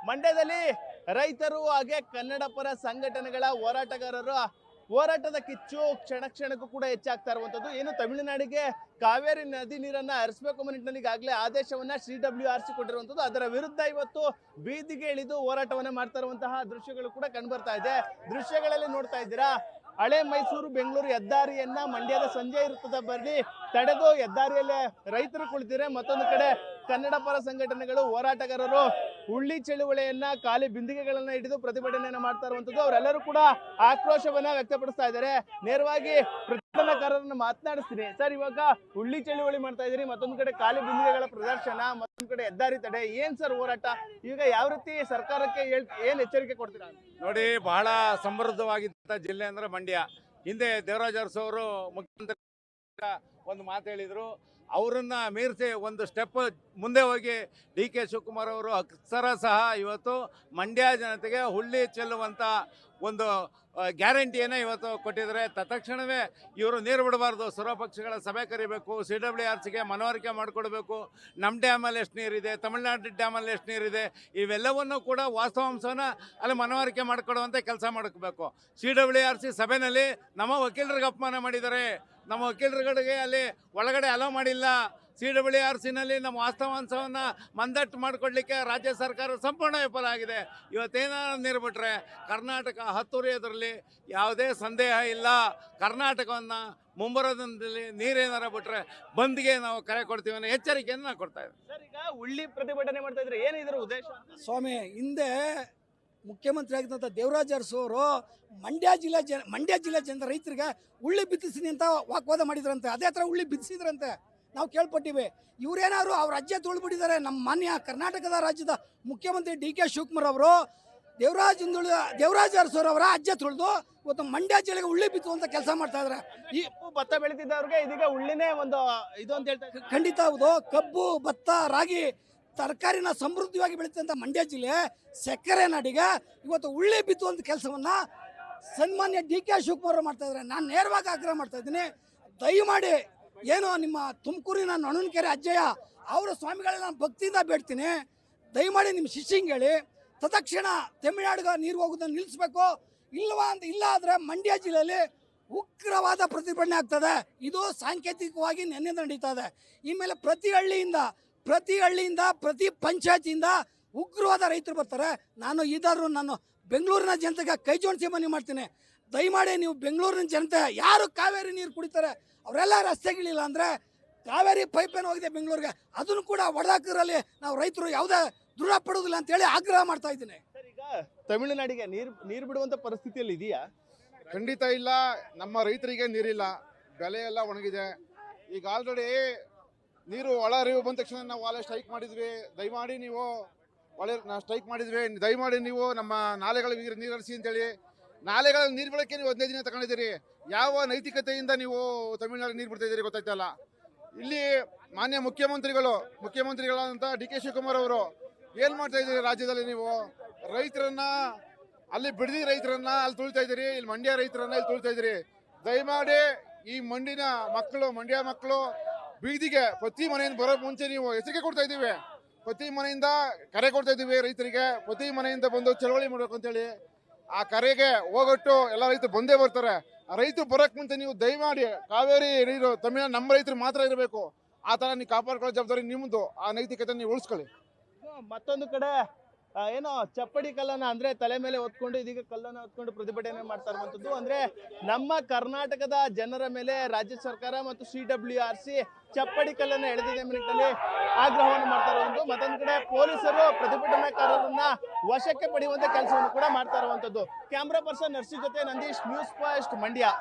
ಮಂಡ್ಯದಲ್ಲಿ ರೈತರು ಹಾಗೆ ಕನ್ನಡ ಪರ ಸಂಘಟನೆಗಳ ಹೋರಾಟಗಾರರು ಹೋರಾಟದ ಕಿಚ್ಚು ಕ್ಷಣ ಕ್ಷಣಕ್ಕೂ ಕೂಡ ಹೆಚ್ಚಾಗ್ತಾ ಇರುವಂತದ್ದು. ಏನು ತಮಿಳುನಾಡಿಗೆ ಕಾವೇರಿ ನದಿ ನೀರನ್ನ ಹರಿಸಬೇಕು ಅನ್ನೋ ನಿಟ್ಟಿನಲ್ಲಿ ಈಗಾಗಲೇ ಆದೇಶವನ್ನ CWRC ಕೊಟ್ಟಿರುವಂತದ್ದು. ಅದರ ವಿರುದ್ಧ ಇವತ್ತು ಬೀದಿಗೆ ಇಳಿದು ಹೋರಾಟವನ್ನ ಮಾಡ್ತಾ ಇರುವಂತಹ ದೃಶ್ಯಗಳು ಕೂಡ ಕಂಡು ಬರ್ತಾ ಇದೆ. ದೃಶ್ಯಗಳಲ್ಲಿ ನೋಡ್ತಾ ಇದ್ದೀರಾ, ಹಳೆ ಮೈಸೂರು ಬೆಂಗಳೂರು ಹೆದ್ದಾರಿಯನ್ನ ಮಂಡ್ಯದ ಸಂಜೆ ಇರುತ್ತದೆ ಬರಲಿ ತಡೆದು ಹೆದ್ದಾರಿಯಲ್ಲೇ ರೈತರು ಕುಳಿತಿರೆ. ಮತ್ತೊಂದು ಕಡೆ ಕನ್ನಡ ಪರ ಸಂಘಟನೆಗಳು ಹೋರಾಟಗಾರರು ಹುಳ್ಳಿ ಚಳುವಳಿಯನ್ನ ಖಾಲಿ ಬಿಂದಿಗೆಗಳನ್ನ ಹಿಡಿದು ಪ್ರತಿಭಟನೆಯನ್ನ ಮಾಡ್ತಾ ಇರುವಂತದ್ದು. ಅವರೆಲ್ಲರೂ ಕೂಡ ಆಕ್ರೋಶವನ್ನ ವ್ಯಕ್ತಪಡಿಸ್ತಾ ಇದ್ದಾರೆ. ನೇರವಾಗಿ ಪ್ರತಿಭಟನಾಕಾರರನ್ನ ಮಾತನಾಡಿಸ್ತೀನಿ. ಸರ್, ಇವಾಗ ಹುಳ್ಳಿ ಚಳುವಳಿ ಮಾಡ್ತಾ ಇದ್ದೀರಿ, ಮತ್ತೊಂದು ಕಡೆ ಖಾಲಿ ಬಿಂದಿಗೆಗಳ ಪ್ರದರ್ಶನ, ಮತ್ತೊಂದು ಕಡೆ ಹೆದ್ದಾರಿ ತಡೆ, ಏನ್ ಸರ್ ಹೋರಾಟ? ಈಗ ಯಾವ ರೀತಿ ಸರ್ಕಾರಕ್ಕೆ ಏನ್ ಎಚ್ಚರಿಕೆ ಕೊಡ್ತೀರಾ? ನೋಡಿ, ಬಹಳ ಸಮೃದ್ಧವಾಗಿದ್ದ ಜಿಲ್ಲೆ ಅಂದ್ರೆ ಮಂಡ್ಯ. ಹಿಂದೆ ದೇವರಾಜ್ ಅರಸು ಅವರು ಮುಖ್ಯಮಂತ್ರಿ ಒಂದು ಮಾತು ಹೇಳಿದ್ರು, ಅವರನ್ನ ಮೀರಿಸಿ ಒಂದು ಸ್ಟೆಪ್ ಮುಂದೆ ಹೋಗಿ DK ಶಿವಕುಮಾರ್ ಅವರು ಅಕ್ಷರಶಃ ಇವತ್ತು ಮಂಡ್ಯ ಜನತೆಗೆ ಹುಳ್ಳಿ ಚೆಲ್ಲುವಂಥ ಒಂದು ಗ್ಯಾರಂಟಿಯನ್ನು ಇವತ್ತು ಕೊಟ್ಟಿದ್ದಾರೆ. ತತ್ಕ್ಷಣವೇ ಇವರು ನೀರು ಬಿಡಬಾರ್ದು, ಸರ್ವಪಕ್ಷಗಳ ಸಭೆ ಕರಿಬೇಕು, CWRCಗೆ ಮನವರಿಕೆ ಮಾಡಿಕೊಡ್ಬೇಕು. ನಮ್ಮ ಡ್ಯಾಮಲ್ಲಿ ಎಷ್ಟು ನೀರಿದೆ, ತಮಿಳುನಾಡು ಡ್ಯಾಮಲ್ಲಿ ಎಷ್ಟು ನೀರಿದೆ, ಇವೆಲ್ಲವನ್ನು ಕೂಡ ವಾಸ್ತವಾಂಶವನ್ನು ಅಲ್ಲಿ ಮನವರಿಕೆ ಮಾಡಿಕೊಡುವಂಥ ಕೆಲಸ ಮಾಡಬೇಕು. CWRC ಸಭೆಯಲ್ಲಿ ನಮ್ಮ ವಕೀಲರಿಗೆ ಅಪಮಾನ ಮಾಡಿದ್ದಾರೆ. ನಮ್ಮ ವಕೀಲರುಗಳಿಗೆ ಅಲ್ಲಿ ಒಳಗಡೆ ಅಲೋ ಮಾಡಿಲ್ಲ. CWRCನಲ್ಲಿ ನಮ್ಮ ವಾಸ್ತವಾಂಶವನ್ನು ಮಂದಟ್ಟು ಮಾಡಿಕೊಡ್ಲಿಕ್ಕೆ ರಾಜ್ಯ ಸರ್ಕಾರ ಸಂಪೂರ್ಣ ವಿಫಲ ಆಗಿದೆ. ಇವತ್ತೇನಾದ್ರು ನೀರು ಬಿಟ್ಟರೆ ಕರ್ನಾಟಕ ಹತ್ತುರಿಯೋದ್ರಲ್ಲಿ ಯಾವುದೇ ಸಂದೇಹ ಇಲ್ಲ. ಕರ್ನಾಟಕವನ್ನು ಮುಂಬರೋದಲ್ಲಿ ನೀರೇನಾರ ಬಿಟ್ಟರೆ ಬಂದ್ಗೆ ನಾವು ಕರೆ ಕೊಡ್ತೀವಿ ಅನ್ನೋ ಎಚ್ಚರಿಕೆಯನ್ನು ನಾವು ಕೊಡ್ತಾ ಇದ್ದೀವಿ. ಸರ್, ಈಗ ಹುಳ್ಳಿ ಪ್ರತಿಭಟನೆ ಮಾಡ್ತಾ ಇದ್ರೆ ಏನಿದ್ರ ಉದ್ದೇಶ? ಸ್ವಾಮಿ, ಹಿಂದೆ ಮುಖ್ಯಮಂತ್ರಿ ಆಗಿದ್ದಂಥ ದೇವರಾಜ್ ಅರಸು ಅವರು ಮಂಡ್ಯ ಜಿಲ್ಲೆ ಜನರ ರೈತರಿಗೆ ಉಳ್ಳಿ ಬಿತ್ತಿಸ್ತೀನಿ ಅಂತ ವಾಗ್ವಾದ ಮಾಡಿದ್ರಂತೆ. ಅದೇ ಥರ ಉಳ್ಳಿ ಬಿತ್ತಿಸಿದ್ರಂತೆ ನಾವು ಕೇಳ್ಪಟ್ಟಿವಿ. ಇವರೇನಾದ್ರು ಅವ್ರ ರಾಜ್ಯ ತುಳಿದ್ಬಿಟ್ಟಿದ್ದಾರೆ. ನಮ್ಮ ಮಾನ್ಯ ಕರ್ನಾಟಕದ ರಾಜ್ಯದ ಮುಖ್ಯಮಂತ್ರಿ DK ಶಿವಕುಮಾರ್ ಅವರು ದೇವರಾಜ್ ಅರಸು ಅವರ ಅಜ್ಜ ತುಳಿದು ಇವತ್ತು ಮಂಡ್ಯ ಜಿಲ್ಲೆಗೆ ಉಳ್ಳಿ ಬಿತ್ತುವಂತ ಕೆಲಸ ಮಾಡ್ತಾ ಇದ್ದಾರೆ. ಈ ಭತ್ತ ಬೆಳೀತಿದ್ದವ್ರಿಗೆ ಇದೀಗ ಉಳ್ಳಿನೇ ಒಂದು ಇದು ಅಂತ ಹೇಳ್ತಾ ಇದ್ದಾರೆ. ಖಂಡಿತ ಹೌದು. ಕಬ್ಬು, ಭತ್ತ, ರಾಗಿ, ತರಕಾರಿನ ಸಮೃದ್ಧವಾಗಿ ಬೆಳೀತಂಥ ಮಂಡ್ಯ ಜಿಲ್ಲೆ ಸಕ್ಕರೆ ನಾಡಿಗೆ ಇವತ್ತು ಉಳ್ಳಿ ಬಿತ್ತುವಂಥ ಕೆಲಸವನ್ನ ಸನ್ಮಾನ್ಯ DK ಶಿವಕುಮಾರ್ ಮಾಡ್ತಾ ಇದ್ದಾರೆ. ನಾನು ನೇರವಾಗಿ ಆಗ್ರಹ ಮಾಡ್ತಾ ಇದ್ದೀನಿ, ದಯಮಾಡಿ ಏನು ನಿಮ್ಮ ತುಮಕೂರಿನ ನೊಣನಕೆರೆ ಅಜ್ಜಯ್ಯ ಅವರ ಸ್ವಾಮಿಗಳನ್ನ ನಾನು ಭಕ್ತಿಯಿಂದ ಬೇಡ್ತೀನಿ, ದಯಮಾಡಿ ನಿಮ್ಮ ಶಿಷ್ಯಂಗೆ ಹೇಳಿ ತತ್ಕ್ಷಣ ತಮಿಳುನಾಡಿಗೆ ನೀರು ಹೋಗೋದನ್ನು ನಿಲ್ಲಿಸಬೇಕು. ಇಲ್ಲ ಆದರೆ ಮಂಡ್ಯ ಜಿಲ್ಲೆಯಲ್ಲಿ ಉಗ್ರವಾದ ಪ್ರತಿಭಟನೆ ಆಗ್ತದೆ. ಇದು ಸಾಂಕೇತಿಕವಾಗಿ ನೆನ್ನೆ ನಡೀತಾ ಇದೆ. ಈ ಮೇಲೆ ಪ್ರತಿ ಹಳ್ಳಿಯಿಂದ ಪ್ರತಿ ಪಂಚಾಯತಿಯಿಂದ ಉಗ್ರವಾದ ರೈತರು ಬರ್ತಾರೆ. ನಾನು ಬೆಂಗಳೂರಿನ ಜನತೆಗೆ ಕೈ ಜೋಡಿಸಿ ಮನವಿ ಮಾಡ್ತೀನಿ, ದಯಮಾಡಿ ನೀವು ಬೆಂಗಳೂರಿನ ಜನತೆ ಯಾರು ಕಾವೇರಿ ನೀರು ಕುಡಿತಾರೆ ಅವರೆಲ್ಲ ರಸ್ತೆಗಳಿಲ್ಲ ಅಂದರೆ ಕಾವೇರಿ ಪೈಪ್ ಏನು ಹೋಗಿದೆ ಬೆಂಗಳೂರಿಗೆ, ಅದನ್ನು ಕೂಡ ಒಡೆದಾಕಿದ್ರಲ್ಲಿ ನಾವು ರೈತರು ಯಾವುದೇ ದೃಢ ಪಡೋದಿಲ್ಲ ಅಂತೇಳಿ ಆಗ್ರಹ ಮಾಡ್ತಾ ಇದ್ದೀನಿ. ಸರ್, ಈಗ ತಮಿಳುನಾಡಿಗೆ ನೀರು ಬಿಡುವಂತ ಪರಿಸ್ಥಿತಿಯಲ್ಲಿ ಇದೆಯಾ? ಖಂಡಿತ ಇಲ್ಲ. ನಮ್ಮ ರೈತರಿಗೆ ನೀರಿಲ್ಲ, ಬೆಲೆ ಎಲ್ಲ ಒಣಗಿದೆ. ಈಗ ಆಲ್ರೆಡಿ ನೀರು ಒಳ ಹರಿವು ಬಂದ ತಕ್ಷಣ ನಾವು ಅಲ್ಲೇ ಸ್ಟ್ರೈಕ್ ಮಾಡಿದ್ವಿ. ದಯಮಾಡಿ ನೀವು ದಯಮಾಡಿ ನೀವು ನಮ್ಮ ನಾಲೆಗಳಿಗೆ ನೀರು ಹರಿಸಿ ಅಂತೇಳಿ. ನಾಲೆಗಳಲ್ಲಿ ನೀರು ಬಿಡೋಕ್ಕೆ ನೀವು 15 ದಿನ ತಗೊಂಡಿದ್ದೀರಿ. ಯಾವ ನೈತಿಕತೆಯಿಂದ ನೀವು ತಮಿಳುನಾಡಿಗೆ ನೀರು ಬಿಡ್ತಾ ಇದ್ದೀರಿ ಗೊತ್ತಾಯ್ತಲ್ಲ. ಇಲ್ಲಿ ಮಾನ್ಯ ಮುಖ್ಯಮಂತ್ರಿಗಳಾದಂಥ DK ಶಿವಕುಮಾರ್ ಅವರು ಏನು ಮಾಡ್ತಾ ಇದ್ದೀರಿ ರಾಜ್ಯದಲ್ಲಿ? ನೀವು ರೈತರನ್ನ ಅಲ್ಲಿ ಬಿಡದಿ ರೈತರನ್ನ ಅಲ್ಲಿ ತುಳಿತಾ ಇದ್ದೀರಿ, ಇಲ್ಲಿ ಮಂಡ್ಯ ರೈತರನ್ನ ಇಲ್ಲಿ ತುಳಿತಾ ಇದ್ದೀರಿ. ದಯಮಾಡಿ ಈ ಮಂಡ್ಯ ಮಕ್ಕಳು ಬೀದಿಗೆ ಪ್ರತಿ ಮನೆಯಿಂದ ಬರೋ ಮುಂಚೆ ನೀವು ಎಚ್ಚರಿಕೆ ಕೊಡ್ತಾ ಇದ್ದೀವಿ. ಪ್ರತಿ ಮನೆಯಿಂದ ಕರೆ ಕೊಡ್ತಾ ಇದ್ದೀವಿ ರೈತರಿಗೆ, ಪ್ರತಿ ಮನೆಯಿಂದ ಬಂದು ಚಳವಳಿ ಮಾಡಬೇಕು ಅಂತೇಳಿ. ಆ ಕರೆಗೆ ಹೋಗೊಟ್ಟು ಎಲ್ಲ ರೈತರು ಬಂದೇ ಬರ್ತಾರೆ. ಆ ರೈತರು ಬರೋಕ್ಕೆ ಮುಂಚೆ ನೀವು ದಯಮಾಡಿ ಕಾವೇರಿ ನೀರು ತಮಿಳುನಾಡು ನಮ್ಮ ರೈತರು ಮಾತ್ರ ಇರಬೇಕು, ಆ ಥರ ನೀವು ಕಾಪಾಡ್ಕೊಳ್ಳೋ ಜವಾಬ್ದಾರಿ ನಿಮ್ಮದು. ಆ ನೈತಿಕತೆ ನೀವು ಉಳಿಸ್ಕೊಳ್ಳಿ. ಮತ್ತೊಂದು ಕಡೆ ಏನೋ ಚಪ್ಪಡಿ ಕಲ್ಲನ್ನ ಅಂದ್ರೆ ತಲೆ ಮೇಲೆ ಹೊತ್ಕೊಂಡು ಇದೀಗ ಕಲ್ಲನ್ನ ಹೊತ್ಕೊಂಡು ಪ್ರತಿಭಟನೆ ಮಾಡ್ತಾ ಇರುವಂತದ್ದು. ಅಂದ್ರೆ ನಮ್ಮ ಕರ್ನಾಟಕದ ಜನರ ಮೇಲೆ ರಾಜ್ಯ ಸರ್ಕಾರ ಮತ್ತು CWRC ಚಪ್ಪಡಿ ಕಲ್ಲನ್ನ ಎಳೆದಿದೆ ನಿಟ್ಟಿನಲ್ಲಿ ಆಗ್ರಹವನ್ನು ಮಾಡ್ತಾ ಇರುವಂತದ್ದು. ಮತ್ತೊಂದು ಕಡೆ ಪೊಲೀಸರು ಪ್ರತಿಭಟನಾಕಾರರನ್ನ ವಶಕ್ಕೆ ಪಡೆಯುವಂತ ಕೆಲಸವನ್ನು ಕೂಡ ಮಾಡ್ತಾ ಇರುವಂತದ್ದು. ಕ್ಯಾಮ್ರಾ ಪರ್ಸನ್ ನರ್ಸಿ ಜೊತೆ ನಂದೀಶ್, ನ್ಯೂಸ್ ಫಸ್ಟ್, ಮಂಡ್ಯ.